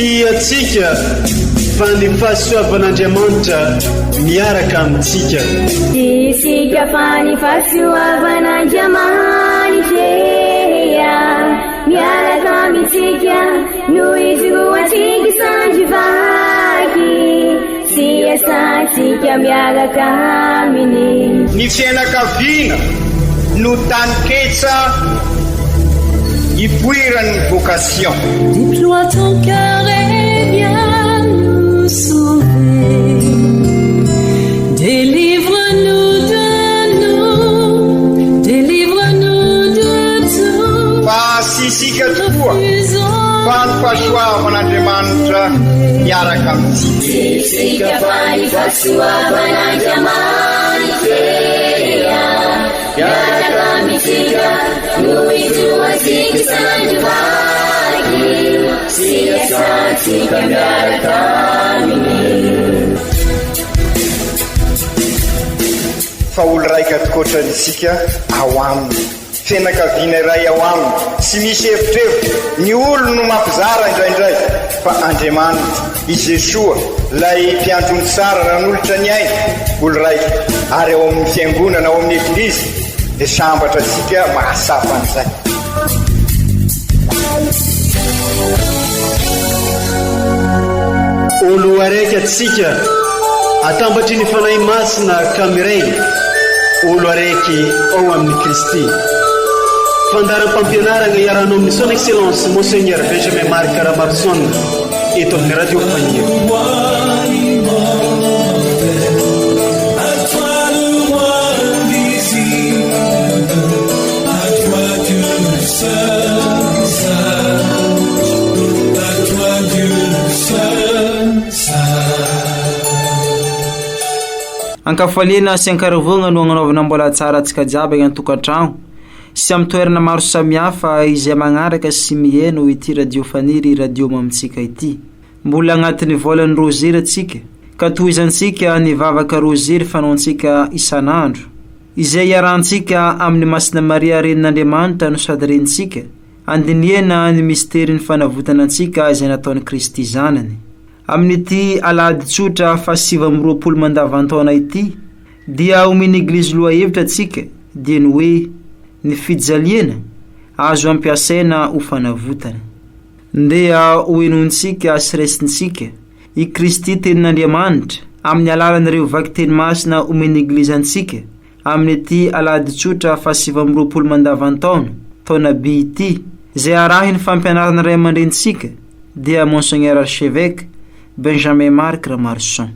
Siatsika fa ny fahasoavan'Andriamanitra miaraka amintsika. Isika fa ny fahasoavan'Andriamanitra miaraka amintsika noho izy roatsika sandrivaky siasatsika miaraka aminy. Ny fianakaviana no taniketsa ipoiran'ny vocation. Déploie ton cœur et viens nous sauver. Délivre-nous de tout. Fa sisika tokoa fa ny fahasoavan'Andriamanitra miaraka amintsika. Sisika fa ny fahasoavan'Andriamanitra miaraka amintsika noho izy roatsika sandrivaky siasatsika miaraka aminy. Fa olo raika atikoatrantsika ao aminy, fianakaviana iray ao aminy, tsy misy hevitrevitra. Ny olo no mampizara indraindray, fa Andriamanitra i Jesoa lay mpiandrony tsara ran'olotra ny aina, olo raika. Ary ao amin'ny fiangonana, ao amin'ny eglizy dia sambatra antsika mahasapa an'izay. Olo araiky atsika atambatry ny fanahy masina kamiray, olo araiky ao amin'ny Kristy. Fandaram-pampianarana iarano amin'ny son excellence Monseigneur Benjamin Marc Caramarson eto amin'ny radio Fania. Ankafaliana sy ankaravogna no agnanovana mbola tsara antsika jiaby agny an-tokantrano sy amin'ny toerana maro samihafa izay magnaraka sy mihaino ity radiofaniry radio mamitsika ity. Mbola agnatin'ny volan'ny roziry atsika ka tohizantsika ny vavaka roziry fanaontsika isan'andro izay iarantsika amin'ny masina Maria renin'Andriamanitra no sady renitsika andiniana ny mistery ny fanavotana antsika izay nataon'i Kristy zanany. Amin'ity alady tsotra fa 7 mandavantaona ity dia omeny eglizy loha hevitra atsika dia ny hoe ny fijaliana azo ampiasaina ho fanavotana. Ndeha hoenontsika sy resintsika i Kristy tenin'Andriamanitra amin'ny alalan'ireo vaky teny masina omeny eglizy antsika amin'ity alady tsotra fa 7 mandavantaona taona B ity izay arahin'ny fampianarana ray aman-drenitsika dia Monseigneur Archevêque Benjamin Marc Caramarson.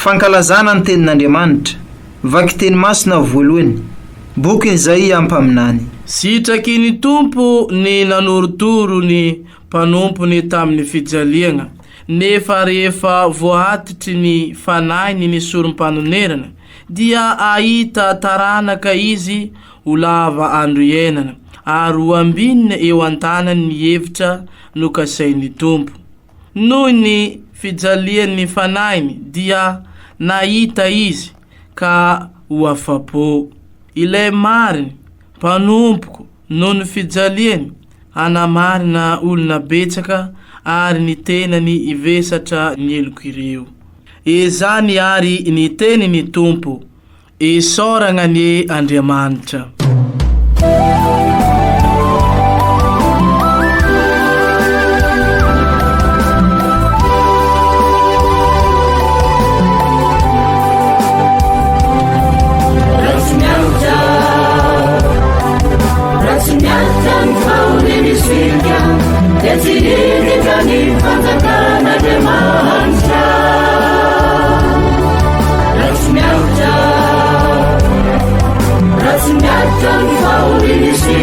Fankalazana ny tenin'Andriamanitra, vaky teny masina voalohany, boky izay ampaminany. Sitraky ny tompo ny nanorotoro ny mpanompony tamin'ny fijaliana, nefa rehefa voatitry ny fanainy ny sorom-panonerana, dia ahita taranaka izy ho lava andro ienana, ary ho ambinina eo an-tanany ny hevitra nokasain'ny tompo. Noho ny fijalian'ny fanainy dia nahita izy ka ho afapo. Ilay mariny mpanompoko noho ny fijaliany anamarina olona betsaka ary ny tenany ivesatra ny eloko ireo. Ezany ary ny teny ny tompo, esoragna ny Andriamanitra. Ratsimiaritra ny faoliny sy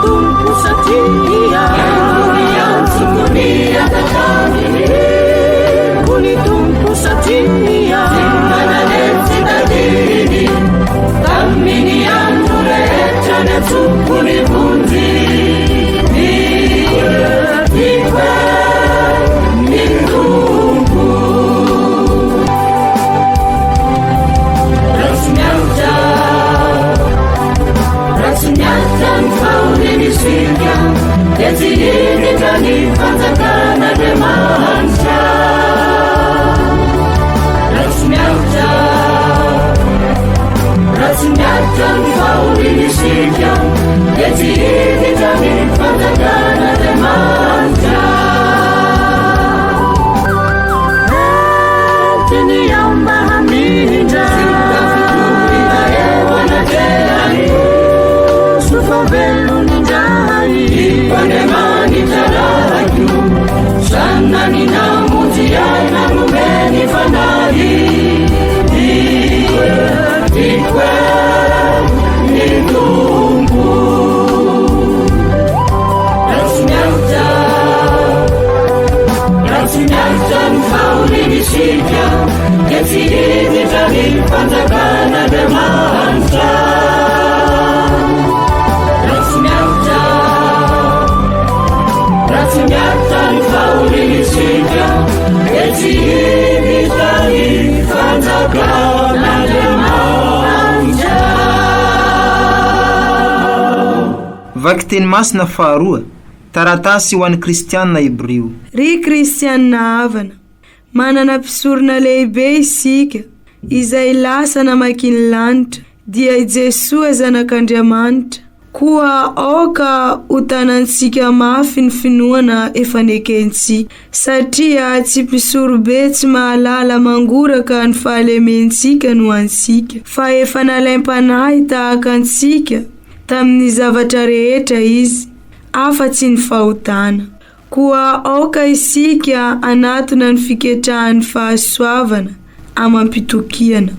tompo satria Sukunia tatamini Uni tompo satria Mananetsi tadini Tamini amureta ne tsukuni bunzi Nikwe Ninduku Rasnyata Mfaulini Sivya Yezini Tani Fanzakana Demanja Rasnyata Mfaulini Sivya Yezini Tani Fanzakana Demanja Tini yamba haminja Sikafikuri na ewa na jeani Sufa belu ninjani Ipanemani taraju Sana ninamutia na rumeni fanari Ikwe Nikungu Rasnyauta Mfaulini Sivya Yezini Tani Fanzakana Demanja Rasnyata Mfaulini Sivya Yezini Tani Fanzakana Demanja Vaky teny masina faharoa taratasy ho an'ny kristianina hebreo. Ry kristianina havana, manana mpisorona lehibe isika izay lasa namakin'ny lanitra dia i Jesosy zanak'Andriamanitra. Koa aoka ho tanantsika mafy ny finoana efa nekentsika satria tsy mpisorobe tsy mahalala mangoraka ny fahalementsika no ansika fa efa nalaim-panahy tahaka antsika tamin'ny zavatra rehetra izy afa-tsy ny fahotana. Koa aoka isika anatona ny fiketrahan'ny fahasoavana amampitokiana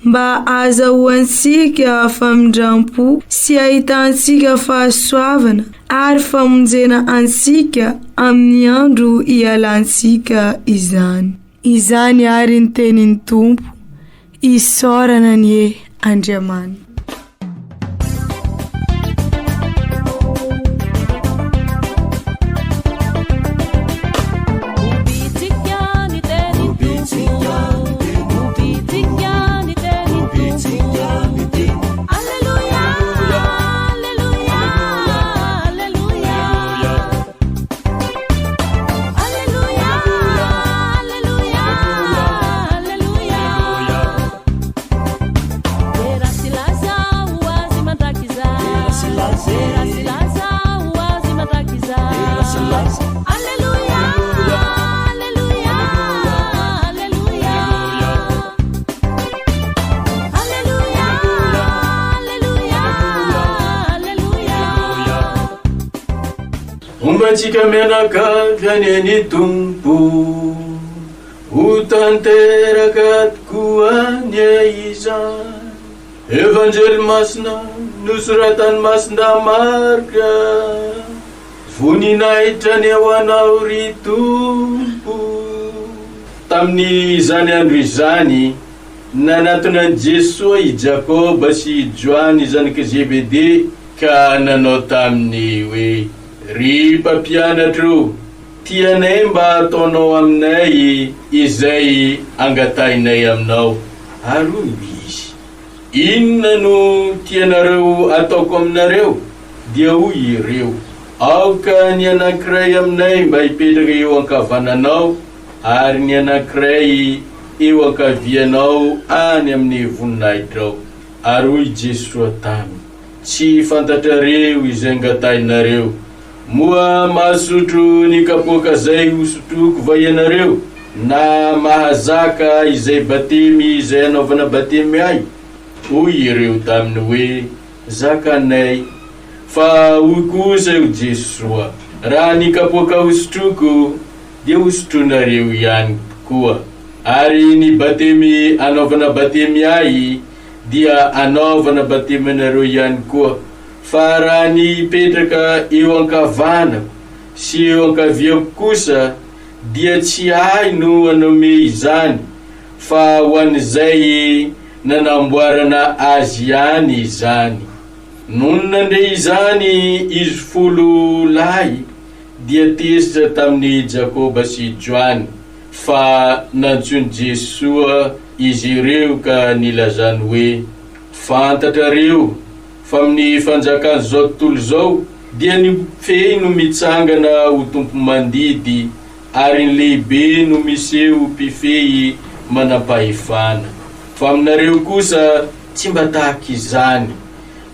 mba azahoantsika famindrampo sy ahitantsika fahasoavana ary famonjena ansika amin'ny andro ialantsika izany. Izany ary ny tenin'ny Tompo, isaorana ny Andriamanitra. Ombatsika mianakavy any Tompo ho tanteraka tokoa ny izany evanjely masina nosoratany masina Marka voninahitra ny ao anao ry Tompo. Tamin'ny izany andro izany nanatona an'i Jesosy i Jakoba sy i Joany zanaky Zebede ka nanao taminy hoe: ry mpampianatro, tianay mba ataonao aminay izay angatainay aminao. Ary hoy izy: inona no tianareo ataoko aminareo? Dia hoy ireo: aoka ny anankiray aminay mba hipetraka eo ankavananao ary ny anankiray eo ankavianao any amin'ny voninahitrao. Ary hoy Jesosy taminy: tsy fantatrareo izay angatainareo. Moa mahasotro ny kapoaka zay hosotroko va ianareo na mahazaka izay batemy izay anaovana batemy ahy? Hoy ireo taminy hoe: zakanay. Fa hoy kosa io Jesosy: raha ny kapoaka hosotroko dia hosotronareo ihany koa, ary ny batemy anaovana batemy ahy dia anaovana batemy anareo ihany koa. fa raha nipetraka eo ankavanako sy eo ankaviako kosa dia tsy hay no anome izany fa ho an'izay nanamboarana azy ihany izany. Nono nandre izany izy 10 lahy dia tesitra tamin'ny Jakoba sy Joany fa nantsoiny Jesoa izy ireo ka nilazany hoe fantatrareo fa amin'ny fanjakany zao tontolo zao dia ny fei no mitsangana ho tompo mandidy ary ny lehibe no miseho mpifehy manam-pahefana. Fa aminareo kosa tsy mba tahaka izany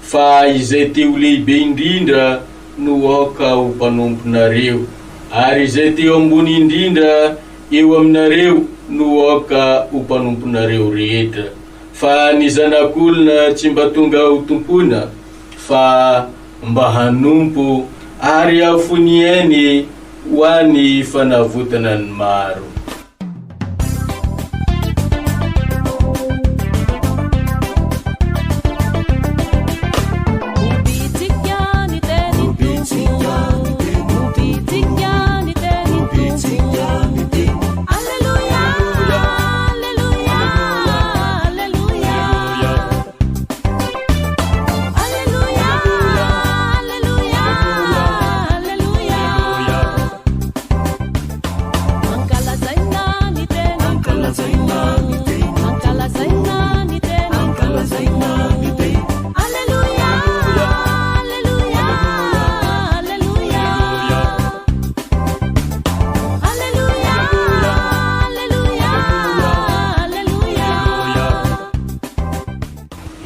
fa izay teo lehibe indrindra no aoka ho mpanomponareo ary izay teo ambony indrindra eo aminareo no aoka ho mpanomponareo rehetra. Fa ny zanak'olona tsy mba tonga ho tompona fa mba hanompo ary afony ainy ho any fanavotana ny maro.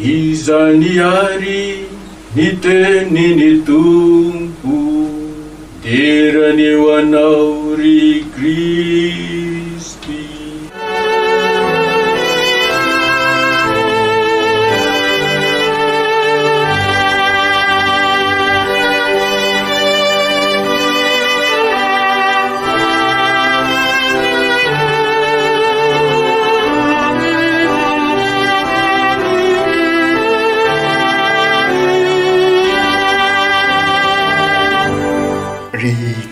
Izany ary ny teniny Tompo derany eo anao ry Kristy.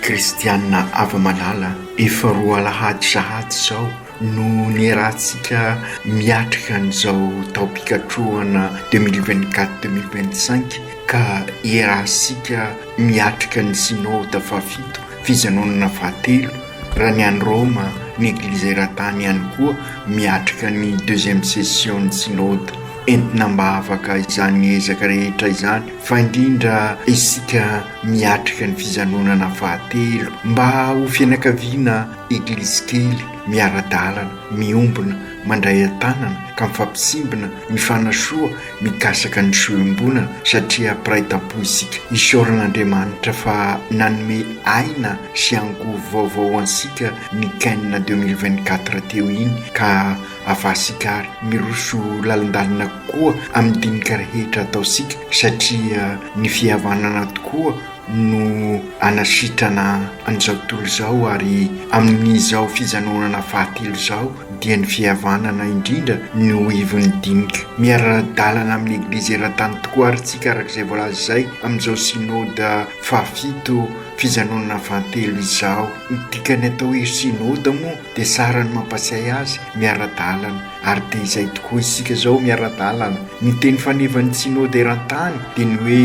Kristianina ava-malala efa 2 alahady sahady zao no niarahantsika miatrika an'izao taopikatrohana 2024-2025 ka iarahantsika miatrika ny synode fafito fijanonana fahatelo raha ny any Roma ny Eglizy eran-tany ihany koa miatrika ny 2e session ny synode entina mba afaka izany ezaka rehetra izany fa indrindra isika miatrika ny fijanonana fahatelo mba ho fianakaviana Eglizy kely miara-dalana miombona mandray an-tanana ka mifampisimbona mifanasoa mikasaka ny soembonana satria praitapo isika isoran'Andriamanitra fa nanome aina sy ango vaovao ansika ny kainina 2024 teo iny ka afasikary miroso lalandalina koa amin'ny dinika rehetra ataosika satria ny fihavanana tokoa no anasitrana an'izao tontolo zao ary amin'izao fijanonana fahatelo zao dia ny fihavanana indrindra no ivon'ny dinika miara-dalana amin'ny Eglizy eran-tany tokoa ary tsika arak'izay voalaza izay amin'izao synode fafito fijanonana fahatelo izao dikany atao hoe synode moa dia sara ny mampasay azy miara-dalana ary dia izay tokoa isika zao miara-dalana ny teny fanevan'ny synode eran-tany dia ny hoe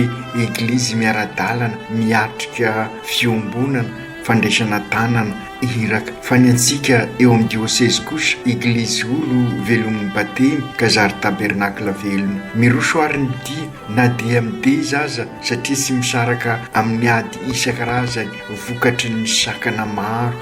Eglizy miara-dalana miatrika fiombonana fandraisana tanana iraka fa ny antsika eo amin'ny diocèse kosa Eglizy olo velomin'ny batemy kazary tabernakla velona miroso ary ny dia na dia mideza aza satria sy misaraka amin'ny ady isan-karazany vokatry ny sakana maro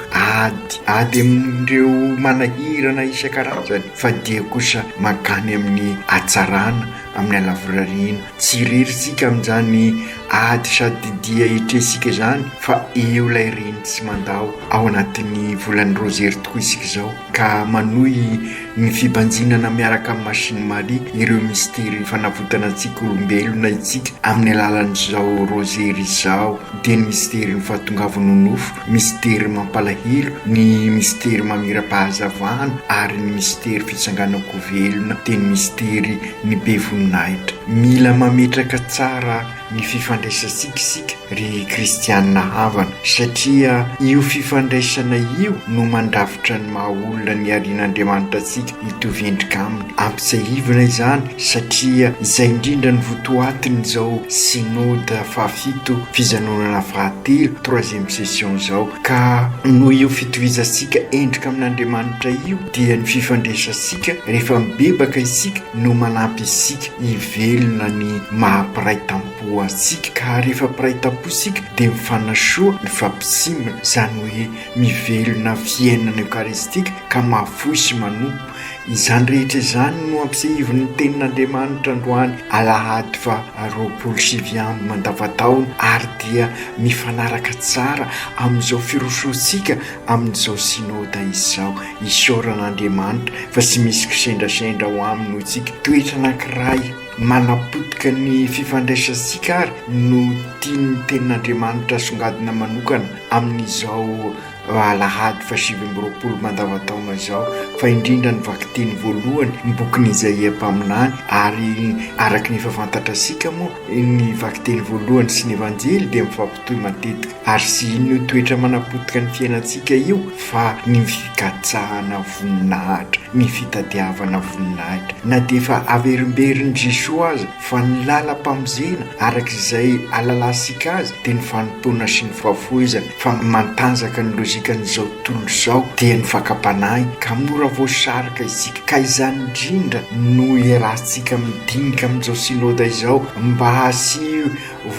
ady amin'ireo manahirana isan-karazany fa dia kosa makany amin'ny hatsarana amin'ny alavorariana tsy rerisika amin'izany ady sady dia etresika zany fa eo lay reny tsy mandao ao anatin'ny volan'ny rosery tokoa isika zao ka manohy ny fibanjinana miaraka amin'ny masiny Maria ireo misteri fanavotana antsika olombelona itsika amin'ny alalan'izao rosery izao dia ny misteri ny fahatongavana nofo misteri mampalahelo ny misteri mamira-pahazavana ary ny misteri fisanganako velona dia ny misteri ny be voninahitra mila mametraka tsara ny fifandraisasikasika ry kristianina havana satria io fifandraisana io no mandravitra ny mahaolona ny arian'Andriamanitra sika hitovy endrika aminy. Ampisahivana izany satria izay indrindra ny votoatiny izao synode fahafito fijanonana fahatelo 3e session zao, ka no io fitovizasika endrika amin'Andriamanitra io dia ny fifandraisasika rehefa mibebaka isika no manampy isika hivelona ny mahampiray tampo asika, ka rehefa piray tampo isika dia mifanasoa ny fampisimana, izany hoe mivelona fiainana eukaristika ka mahafoy sy manompo. Izany rehetra izany no ampisehivin'ny tenin'Andriamanitra androany alahady fa 27 mandavataona, ary dia mifanaraka tsara amin'izao firososika amin'izao sinoda izao. Isaoran'Andriamanitra fa sy misy kisendrasendra ho aminy isika. Toetra anankiray manapotika ny fifandraisasika ary no tian'ny tenin'Andriamanitra songadina manokana amin'izao alahady fa 27 mandavataona izao, fa indrindra ny vakiteny voalohany ny bokin'ny Isaia mpaminany, ary araka ny fafantatra asika moa ny vakiteny voalohany sy ny evanjely dia mifampitohy matetika, ary sy ino toetra manapotika ny fiainantsika io fa ny fikatsahana voninahitra, ny fitadiavana voninahitra. Na dia efa averimberin'i Jesosy aza fa ny lalam-pamonjena araka izay alalasika azy dia ny fanompoana sy ny fahafoizana, fa mantanjaka ny lôzikan'izao tontolo izao dia ny fakapanahy, ka mora voasarika isika. Ka izany indrindra no iarahantsika midinika amin'izao sinoda izao mba hasy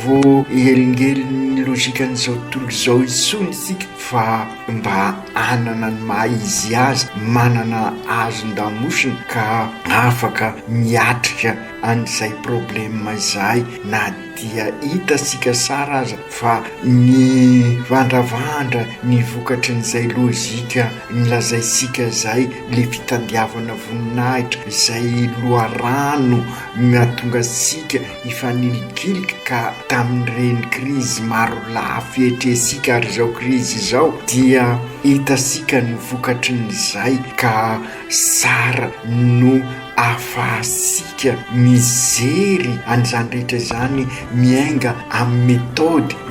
vo elingeliny lôzikan'izao tontolo izao isony isika, fa mba anana ny maha izy azy, manana azon-damosina ka afaka miatrika an'izay problema izay, na dia hita sika sara aza fa ny vandravandra ny vokatry n'izay lôzika nilazaisika zay, le fitandiavana voninahitra izay loharano mahatonga sika hifanilikiliko ka tamin'ireny krizy maro lafo ehetresika, ary izao krizy izao dia hitasika ny vokatry n'izay, ka sara no afahasika mizery an'izany rehetra izany miainga amin'ny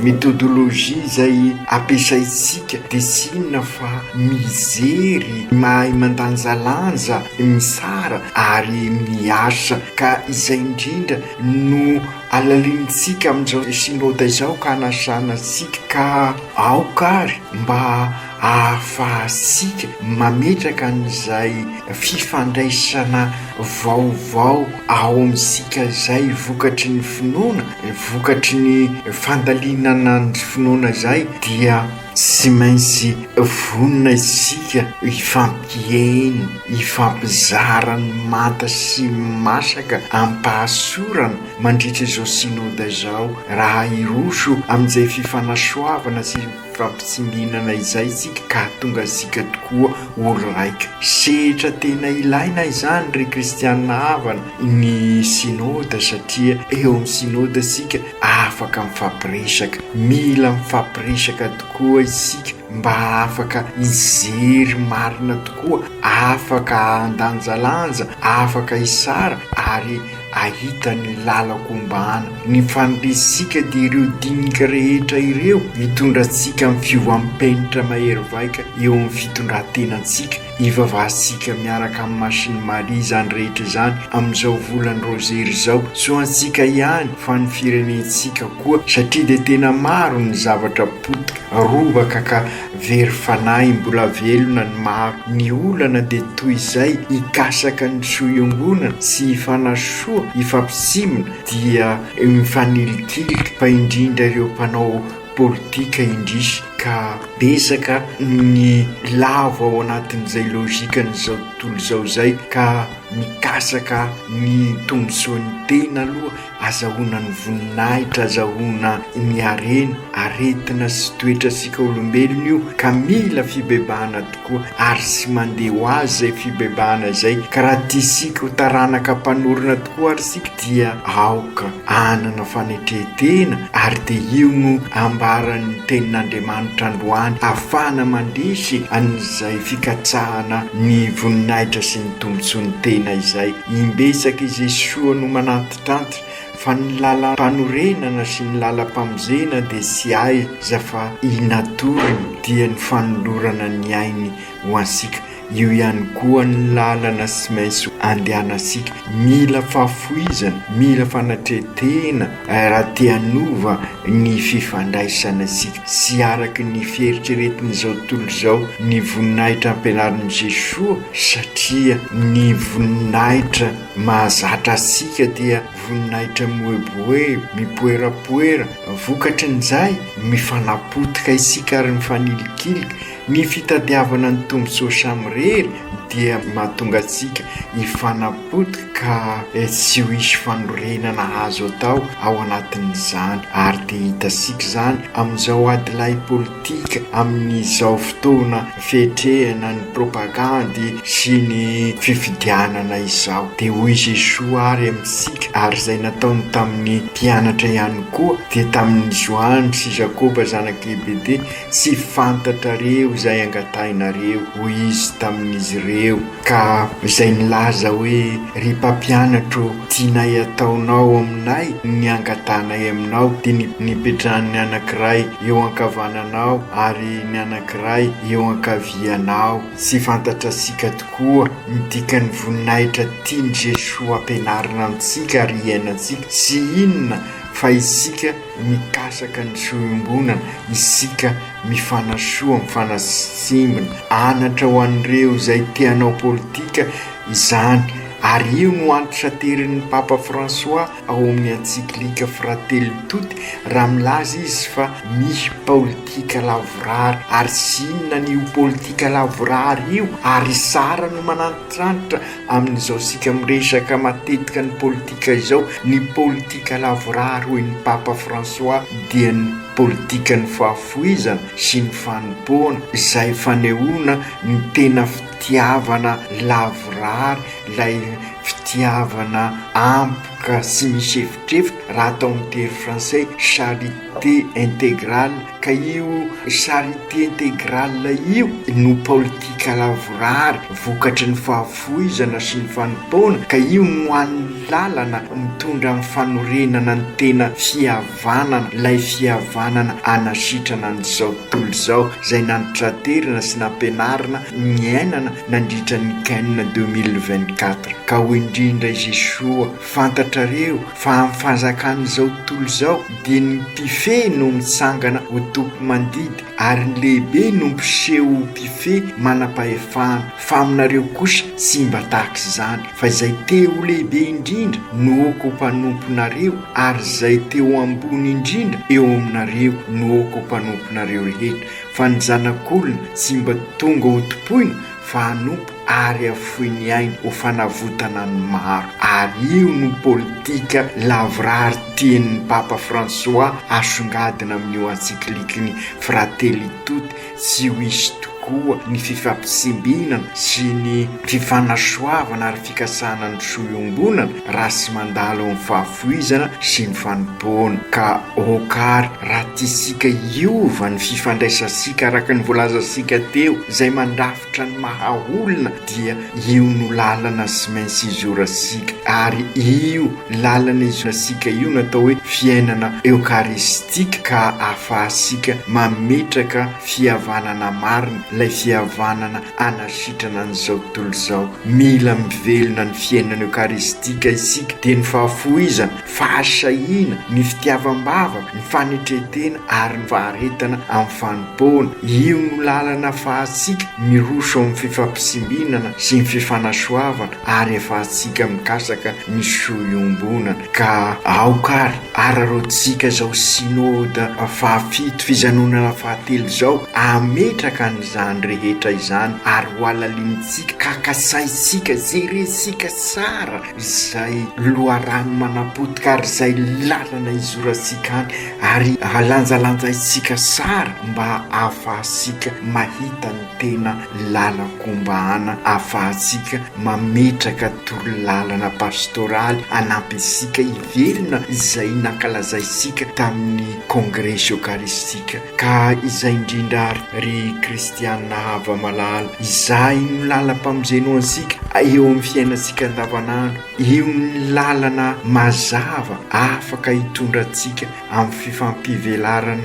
metodolojia izay ampiasaitsika, dia sinona fa mizery mahay mandanjalanja misara ary miasa. Ka izay indrindra no alalintsika amin'izao sinoda izao ka anasana sika, ka aokary mba ahafahasika mametraka an'izay fifandraisana vaovao ao amin'isika zay, vokatry ny finoana, vokatry ny fandalinana ny finoana zay, dia sy maintsy vonina isika ifampieny, ifampizara ny manta sy masaka ampahasorana mandritra izao sinoda izao, raha iroso amin'izay fifanasoavana sy fampitsinginana izay sika, ka tonga asika tokoa olo raika. Sehatra tena ilaina izany ry kristianina havana ny sinoda, satria eo amin'ny sinoda sika afaka mifampiresaka, mila mifampiresaka tokoa isika mba afaka izery marina tokoa, afaka andanjalanja, afaka isara, ary ahita ny lalakombana. Ny fandresika dia ireo dinika rehetra ireo hitondratsika amin'ny fiovam-penitra mahery vaika eo amin'ny fitondrantenantsika, ivavahasika miaraka amin'ny masiny Maria izany rehetra izany amin'izao volany rozery izao, so ansika ihany fa ny firenentsika koa, satria dia tena maro ny zavatra potika robaka ka very fanahy mbola velona ny maro. Ny olana dia toy izay hikasaka ny soiongonana sy hifanasoa, hifampisimana dia mifanilikiliko, fa indrindra ireo mpanao politika indrisy, ka besaka ny lava ao anatin'izay lôzika n'izao tontolo izao zay, ka mikasaka ny tombosoan'ny tena aloha, azahoana ny voninahitra, azahoana ny aretina sy toetra sika olombelona io, ka mila fibebahana tokoa, ary sy mandeha ho azy zay fibebahana zay. Ka raha tiasika ho taranaka mpanorina tokoa ary sika dia aoka anana fanetretena, ary dia io no ambaran'ny tenin'Andriamanitra androany, afana mandresy an'izay fikatsahana ny voninahitra voninahitra sy ny tombontsoa ny tena izay imbetsaka i Jesosy no manantitrantitra fa ny lalam-panorenana sy ny lalam-pamozena dia sy aiza fa i natoriny dia ny fanolorana ny ainy ho ansika. Io ihany koa ny lalana sy mainso andehanasika. Mila fahafoizana, mila fanatretena raha te hanova ny fifandraisana sika sy araka ny fieritreretin'izao tontolo izao ny voninahitra ampianarin'i Jesosy, satria ny voninahitra mahazatra asika dia voninahitra moeboebo, mipoerapoera, vokatry n'izay mifanapotika isika ary mifanilikiloka. Ny fitadiavana ny tombontsoa samirery dia mahatonga antsika hifanapotika ka tsy ho hisy fanorenana azo atao ao anatin'izany. Ary dia hitasika izany amin'izao adilay politika, amin'izao fotoana fetrehana ny propagandy sy ny fifidianana izao. Dia hoy Jesosy ary amintsika, ary izay nataony tamin'ny mpianatra ihany koa, dia tamin'ny Joany sy Jakoba zanak'i Zebedeo, sy fantatrareo izay angatainareo hoy izy tamin'izy ireo. Ka izay nilaza hoe ry mpampianatro, tianay ataonao aminay ny angatanay aminao, dia nipetrahan'ny anankiray eo ankavananao ary ny anankiray eo ankavianao. Sy fantatrasika tokoa ny dikan'ny voninahitra tiany Jesosy ampianarina antsika ary iainantsika, sy inona fa isika mikasaka ny sohombonana, isika mifanasoa, mifanasimbana. Anatra ho an'ireo izay te-hanao politika izany. Ary io no antitra terin'ny Papa François ao amin'ny encyclique Fratelli Tutti, raha milaza izy fa misy politika lavorary, ary sy inona n'io politika lavorary io, ary sara no manantitrantitra amin'izao sika miresaka matetika ny politika izao. Ny politika lavorary hoy ny Papa François dia ny politika ny fahafoizana sy ny fanompoana, izay fanehoana ny tena fitiavana lavorary, ilay fitiavana ampoka sy misy efitrefitra, raha atao amin'ny teny frantsay charité intégrale. Ka io charité intégrale io no politika lavorary, vokatry ny fahafoizana sy ny fanompoana. Ka io no an'ny lalana mitondra amin'ny fanorenana ny tena fihavanana, ilay fihavanana anasitrana n'izao tontolo izao, izay nanitraterina sy nampianarina ny ainana nandritra ny canne 2024. Ka ho indrindra Jesosy, fantatrareo fa amin'ny fanjakan'izao tontolo izao dia ny mpife no mitsangana ho tompo mandidy, ary ny lehibe no mpiseho mpife manam-pahefana. Fa aminareo kosa tsy mba tahaka izany, fa izay te ho lehibe indrindra no oko mpanomponareo, ary izay te ho ambony indrindra eo aminareo no oko mpanomponareo rehetra. Fa ny zanak'olona tsy mba tonga ho topoina, fa hanompo ary afoy ny ainy ho fanavotana ny maro. Ary io no politika lavorary tian'ny Papa François asongadina amin'io encyclique-ny Fratelli Tutti. Tsy ho hisy tokoa ny fifampisimbinana sy ny fifanasoavana ary fikasana ny sohiombonana raha sy mandalo amin'ny fahafoizana sy ny fanompoana. Ka okary raha tiasika hiova ny fifandraisasika araka ny voalazasika teo, izay mandrafitra ny mahaolona, dia io no lalana sy maintsy izorasika. Ary io lalana izorasika io natao hoe fiainana eukaristika, ka ahafahasika mametraka fihavanana marina, ilay fihavanana anasitrana an'izao tontolo izao. Mila mivelona ny fiainana eukaristika isika, dia ny fahafoizana, fahasahina, ny fitiavam-bavaka, ny fanetretena ary ny faharetana amin'ny fanompoana. Io no lalana ahafahasika miroso amin'ny fifampisimbinana sy ny fifanasoavana, ary ahafahantsika mikasaka ny sohiombonana. Ka aokary ararotsika zao synôda fahafito fijanonana fahatelo zao ametraka an'izany rehetra izany, ary ho alalinitsika kakasaitsika jerentsika tsara izay loharano manapotika, ary izay lalana izorasika any, ary alanjalanjaitsika tsara mba ahafahasika mahita ny tena lalakombahana, ahafahantsika mametraka torolalana pastoraly anampy isika hivelona izay nankalazaisika tamin'ny congrès eucharistique. Ka izay indrindra ry kristiana Kristianina hava malala. Izay no lalam-pamonjeno ansika eo amin'ny fiainantsika andavanandro. Io ny lalana mazava afaka hitondrantsika amin'ny fifampivelarana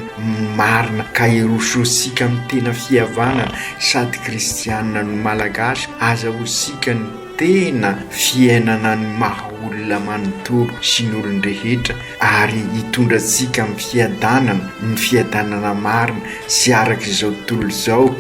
marina ka irososika amin'ny tena fihavanana sady Kristianina no malagasy azahoasika ny tena fiainana ny maha-olona manontolo sy ny olon-drehetra ary hitondrantsika amin'ny fiadanana marina sy arak'izao tontolo izao.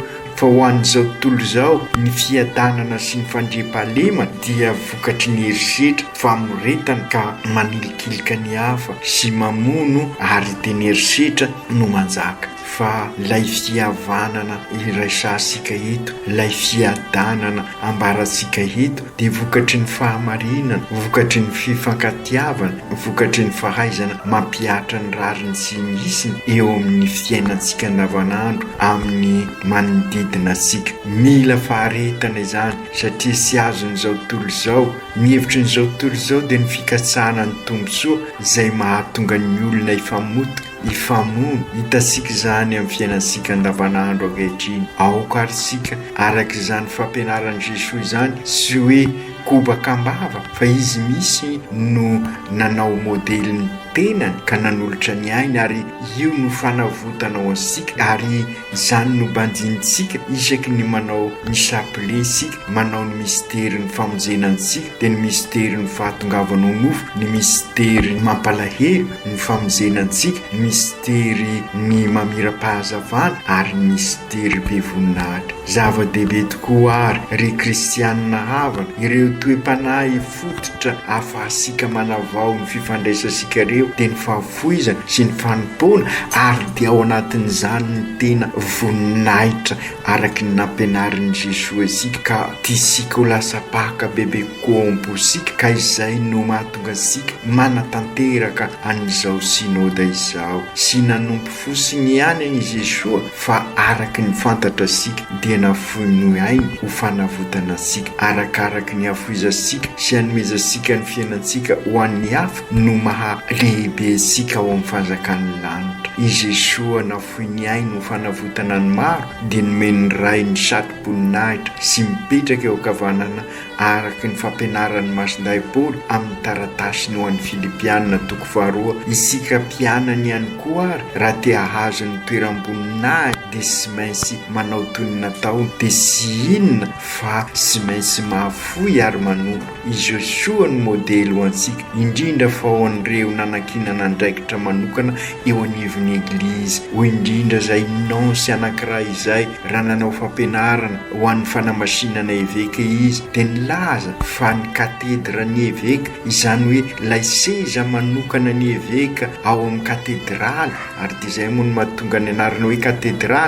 Fa ho an'izao tontolo izao ny fiadanana sy ny fandriam-pahalemana dia vokatry ny herisetra famoretana ka manilikilika ny hafa sy mamono ary dia ny herisetra no manjaka. Fa lay fihavanana iraisasika eto, lay fiadanana ambaratsika eto dia vokatry ny fahamarinana, vokatry ny fifankatiavana, vokatry ny fahaizana mampiatra ny rariny sy ny isiny eo amin'ny fiainantsika andavanandro amin'ny manodidina antsika. Mila faharetana izany satria sy azon'izao tontolo izao. Ny hevitry n'izao tontolo izao dia ny fikatsahana ny tombontsoa izay mahatonga ny olona ifamono. Hitasika izany amin'ny fiainantsika andavanandro ankehitriny. Aoka ary sika araka izany fampianaran'i Jesosy izany sy hoe kobaka ambava fa izy misy no nanao modeliny tenany ka nanolotra ny ainy ary io no fanavotana ao ansika ary izany no bandinitsika isaky ny manao ny sapilesika, manao ny misteri ny famonjenantsika dia ny misteri ny fahatongavanao nofo, ny misteri ny mampalahelo ny famonjenantsika, ny misteri ny mamira-pahazavana ary ny misteri be voninahitra. Zava-dehibe tokoa ary ry Kristianina havana ireo toe-panahy fototra ahafahasika manavao ny fifandraisasika ireo dia ny fahafoizana sy ny fanompona ary dia ao anatin'izany ny tena voninahitra araky ny nampianarin'i Jesosy asika ka tiasika ho lasa paka bebe kokoa ambosika ka izay no mahatonga asika manatanteraka an'izao synôda izao sy nanompo fosiny ihany i Jesosy fa araky ny fantatra asika dia nafoino ainy ho fanavotana asika arakaraky ny afoizasika sy anomezasika ny fiainantsika ho an'ny hafa no maha lehibe asika ao amin'ny fanjakan'ny lanitra. I Jesosy nafoiny ainy ho fanavotana ny maro dia nomeny ny ray ny satroboninahitra sy mipetraka eo ankavanana araky ny fampianaran'ny masinday Paoly amin'ny taratasiny ho an'ny Filipianina 2:2. Isika mpianany ihany koa ary raha te hahazo ny toeram-boninahitra dia sy maintsy manao toy ny nataony dia sy inona fa sy maintsy mahafoy ary manompo. I Jesosy ny modely ho antsika indrindra fa ho an'ireo nanankinana andraikitra manokana eo anivon'ny eglizy ho indrindra izay nonsy anankiray izay raha nanao fampianarana ho an'ny fanamasinana eveka izy dia nilaza fa ny katedra ny eveka izany hoe lay seza manokana ny eveka ao amin'ny katedraly ary dia izay moa no mahatonga ny anarana hoe katedraly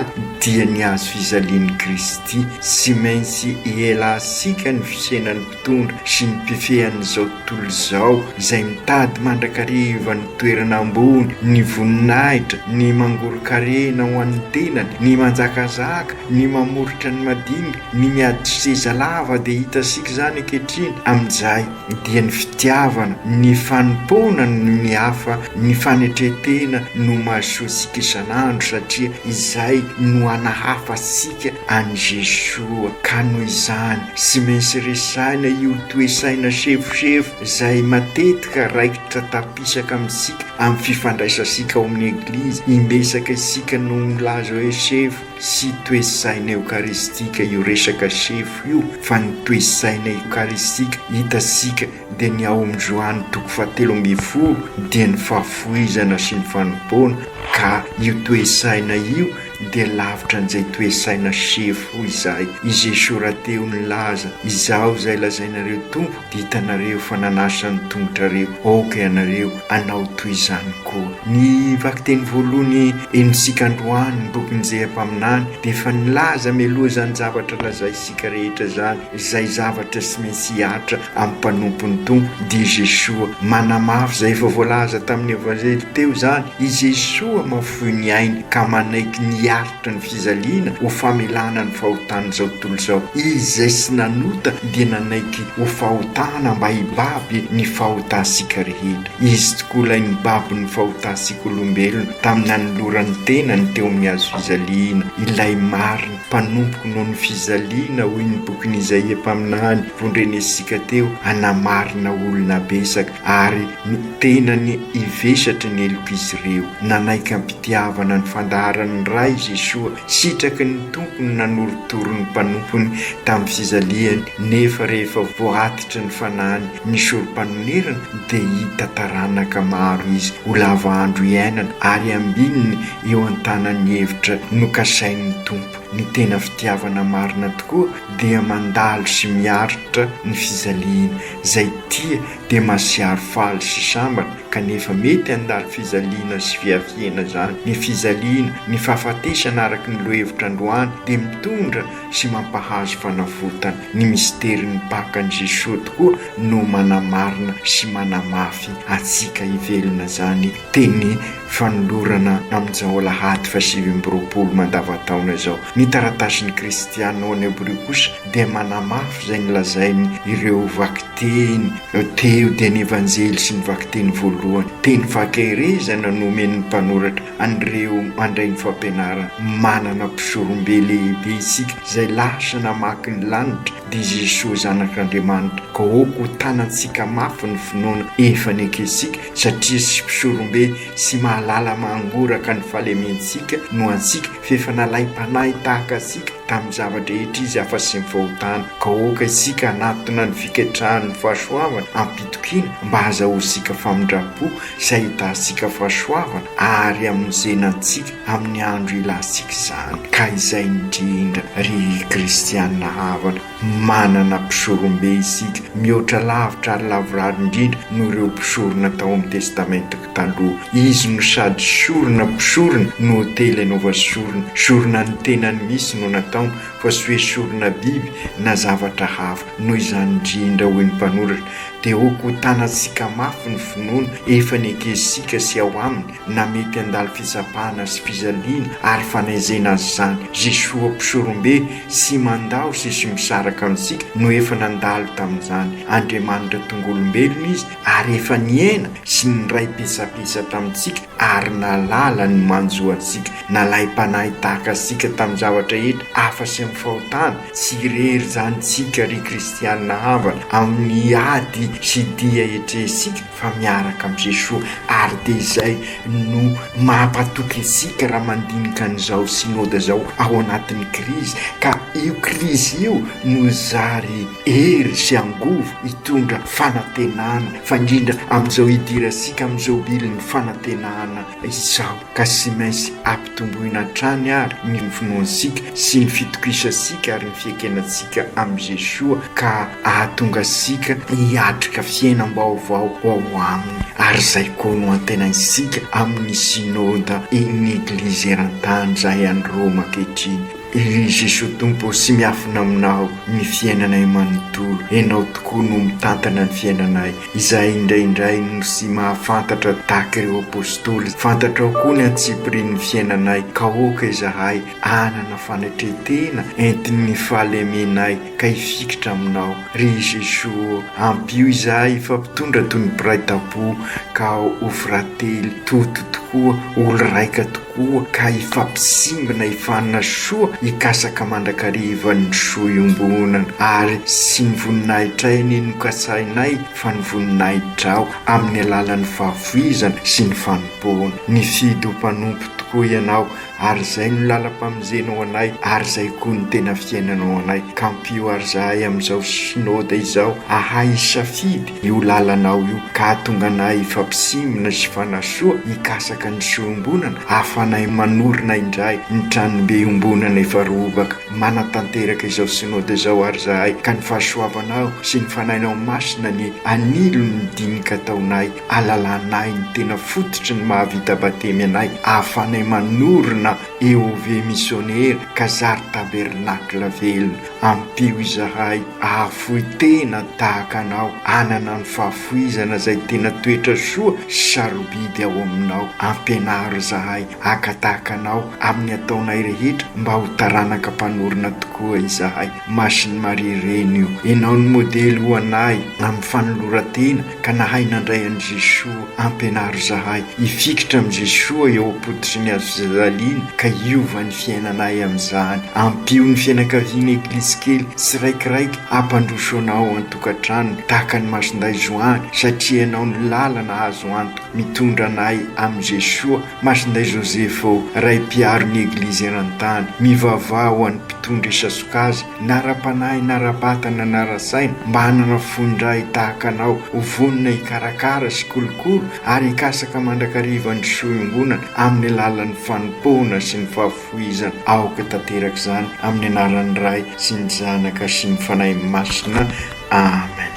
dia ny azo fizalian'i Kristy. Sy maintsy ielasika ny fisenan'ny mpitondra sy ny mpifehan'izao tontolo izao izay mitady mandrakariva ny toerana ambony, ny voninahitra, ny mangorokarena ho an'ny tenany, ny manjakazaka, ny mamoritra ny madinika, ny miady seza lava dia hitasika izany ankehitriny. Amin'izay dia ny fitiavana, ny fanompona ny hafa, ny fanetretena no mahasosika isan'andro satria izay no anahafa sika an'i Jesosy. Ka noho izany sy maintsy resaina io toesaina sefosefo izay matetika raikitra tapisaka amintsika amin'ny fifandraisasika ao amin'ny eglizy imbesaka isika no milaza hoe sefo sy toesaina eukaristika io resaka sefo io fa ny toesaina eukaristika hitasika dia ny ao amin'ny Johany 3:10 dia ny fahafoizana sy ny fanompona ka io toesaina io dia lavitra n'izay toesaina sefo izay. I Jesosy raha teo nilaza izao izay lazainareo tompo dia hitanareo fa nanasa ny tongotrareo oka ianareo anao toy izany koa. Ny vakiteny voalohany enitsika androany ny bokin'ny Jeampaminany dia efa nilaza mialoha izany zavatra lazaisika rehetra izany izay zavatra sy maintsy hiatra amin'ny mpanompon'ny tompo dia Jesosy manamafy izay efa voalaza tamin'ny evanjely teo izany. I Jesosy mafoy ny ainy ka manaiky ny miaritra ny fizaliana ho famelana ny fahotana zao tontolo zao. Izy zay sy nanota dia nanaiky ho fahotana mba hibaby ny fahotansika rehetra. Izy tokoa ilay mibaby ny fahotansika olombelona tamin'ny nanolorany tenany teo amin'ny hazo fizaliana. Ilay marina mpanompoky noho ny fizaliana hoy ny bokin'i Isaia mpaminany vondrenesika teo, anamarina olona besaka ary ny tenany ivesatra ny eloko izy ireo. Nanaiky ampitiavana ny fandaharany ray Jesoa, sitraky ny tompony nanorotoro ny mpanompony tamin'ny fizaliany. Nefa rehefa voatitra ny fanahiny ny sorom-panonerana dia hita taranaka maro izy ho lava andro iainana ary ambininy eo an-tanany hevitra nokasain'ny tompo. Ny tena fitiavana marina tokoa dia mandalo sy miaritra ny fizaliana. Zay tia dia masiaro faly sy sambana, kanefa mety handalo fizaliana sy fiaviana zany. Ny fizaliana, ny fahafatesana araky ny lohevitra androany dia mitondra sy mampahazo fanafotana. Ny misterin'ny pakan Jesoa tokoa no manamarina sy manamafy atsika ivelona zany. Teny fanolorana amin'izao Lahady 7 mandavataona zao. Ny taratasin'ny kristiana ao any Hebrea kosa dia manamafy zay nilazainy ireo vakiteny teo dia ny evanjely sy ny vakiteny voalohany. Teny vakerezana nomen'ny mpanoratra an'ireo mandray ny fampianarana. Manana mpisorombe lehibe isika zay lasa namaky ny lanitra dia Jesosy zanak'Andriamanitra. Ka oko tanantsika mafy ny finoana efa nekesika satria sy mpisorombe sy mahalala mangoraka ny fahalementsika no antsika fefa nalaim-panahy tahaka asika tamin'ny zavatra rehetra izy afa sy mifahotana. Ka oka isika anatona ny fiketrahan'ny fahasoavana ampitokina mba hazahosika famindrapo sy ahitasika fahasoavana ary amonjenantsika amin'ny andro ilansika zany. Ka izay indrindra ry kristianina havana, manana mpisorombe isika mihoatra lavitra ary lavorary indrindra no ireo mpisorona tao amin'ny testamentako taloha. Izy no sady sorona mpisorona no tely anaova sorona. Sorona ny tenany misy no natao fa sy hoe sorona biby na zavatra hafa. Noho izany indrindra hoy ny mpanoratra dia oko tanantsika mafy ny finoana efa nekesika sy ao aminy na mety handalo fitsapahana sy fizaliana ary fanaizena azy zany. Jesoa mpisorombe sy mandao sy misaraka amintsika no efa nandalo tamin'izany. Andriamanitra tongolombelona izy ary efa niaina sy nyray pesapesa tamintsika ary nalala ny manjo antsika. Nalaim-panahy tahaka asika tamin'ny zavatra rehetra afa sy mifahotana. Tsy irery zany tsika ry kristianina havana amin'ny ady sy dia etresika fa miaraka amin'ny Jesoa ary dia izay no mampatoky isika raha mandinika an'izao synody zao ao anatin'ny krizy. Ka io krizy io no zary hery sy angovo hitondra fanantenana fa indrindra amin'izao idirasika amin'izao biliny fanantenana izao. Ka sy maintsy ampitomboina trany ary ny finoansika sy ny fitokisasika ary ny fiekenatsika amin'ny Jesoa ka ahatonga asika hiatrika fiainam-baovao ao aminy. Ary zay koa no antenaisika amin'ny sinoda ny eglizy eran-tany zay any Roma ankehitriny. Jesoa tompo sy miafina aminao ny fiainanay manontolo. Enao tokoa no mitantana ny fiainanay. Izay indraindray no sy mahafantatra tahaka ireo apôstôly. Fantatra koa ny antsipirian'ny fiainanay. Ka oka izahay anana fanatretena entin'ny fahalemenay ka hifikitra aminao. Ry Jesoa ampio izahay fampitondra toy ny mpiray-tampo ka ho frately toto tokoa, olo raika tokoa ka hifampisimbina hifanana soa hikasaka mandrakariva ny soa iombonana ary sy ny voninahitray no kasainay fa ny voninahitrao amin'ny alalan'ny fahafoizana sy ny fanompoana. Ny fidy ho mpanompo tokoa ianao ary zay no lalam-pamonjenao anay ary zay koa ny tena fiainanao anay. Ka ampio ary zahay amin'izao sinoda izao ahay safidy io lalanao io ka hatonga anay hifampisimina sy fanasoa hikasaka ny soa-ombonana ahafanay manorina indray ny tranombe ombonana efa robaka. Manatanteraka izao sinoda izao ary zahay ka ny fahasoavanao sy ny fanainao masina ny anilo ny dinika taonay alalanay ny tena fototry ny mahavita batemy anay ahafanay manorina eove missionnaire kazary tabernakla velona ampio izahay ahafoy tena tahaka anao anana ny fahafoizana izay tena toetra soa sarobidy ao aminao ampianaro zahay akatahaka anao amin'ny ataonay rehetra mba ho taranaka mpanorona tokoa izahay masiny marireny io ianao ny modely ho anay amin'ny fanoloratena ka nahay nandray an' Jesoa ampianaro zahay ifikitra amin'i Jesoa eo apoditry ny azo zazaliana ka iova ny fiainanay amin'izany ampio ny fianakaviana eglizy kely sy raikiraiky ampandroso anao an-tokantrano tahaka ny masinday Joany satria ianao ny lalana azo anto mitondra anay amin'i Jesoa masinday Josefo ray mpiaro ny eglizy eran-tany mivavah ho an'ny mpitondra isasokazy nara-panahy nara-batana nara-saina mba hanana fondray tahaka anao hovonina hikarakara sy kolokolo ary hikasaka mandrakariva ny soembonana amin'ny alalan'ny fanompoana sy ny fahafoizana aoka tanteraka izany amin'ny anaran'ny Ray sy ny Zanaka sy ny Fanahy Masina. Amen.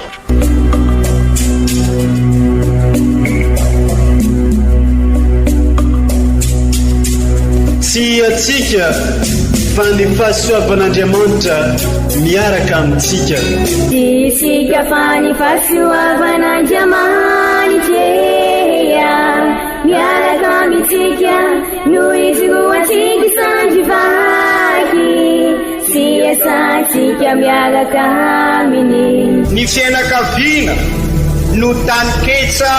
Tsy atsika fa ny fahasoavan'Andriamanitra miaraka amintsika. Isika fa ny fahasoavan'Andriamanitra miaraka amintsika noho izy roatsika sandrivaky sy asantsika miaraka aminy. Ny fianakaviana no tany ketsa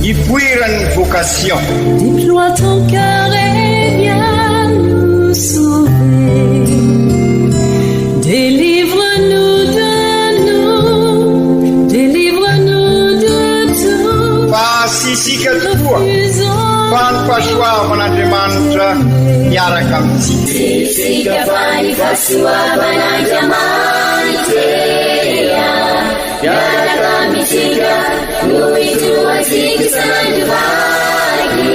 ipoiran'ny vocation. Déploie ton cœur et viens nous sauver. Délivre-nous de nous, délivre-nous de tout. Fa sisika tokoa fa ny fahasoavan'Andriamanitra miaraka amintsika. Sisika fa ny fahasoavan'Andriamanitra miaraka amintsika noho izy roatsika sandrivaky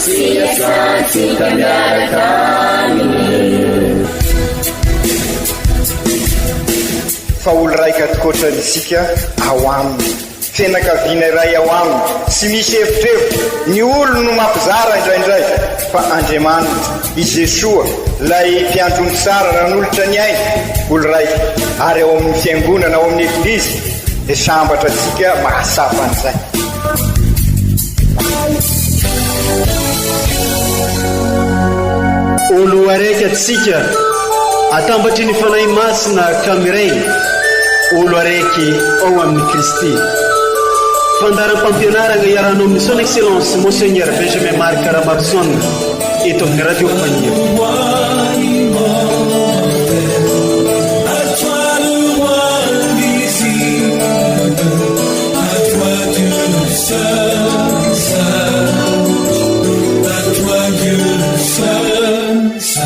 sy asantsika miaraka aminy. Fa olo raika tokoatran'isika ao aminy fianakaviana iray ao aminy sy misy hevitrevitra ny olo no mampizara indraindray fa Andriamanitra i Jesoa lay mpiandrony tsara raha n'olotra ny aina olo raika ary ao amin'ny fiangonana ao amin'ny eglizy dia sambatra antsika mahasapa an'izay. Olo araiky atsika atambatry ny fanahy masina Kamiray, olo araiky ao amin'ny Kristy. Fandaram-pampianarana iarahana amin'ny son excellence Monseigneur Benjamin Marc Ramarsson eto amin'ny Radio Fania.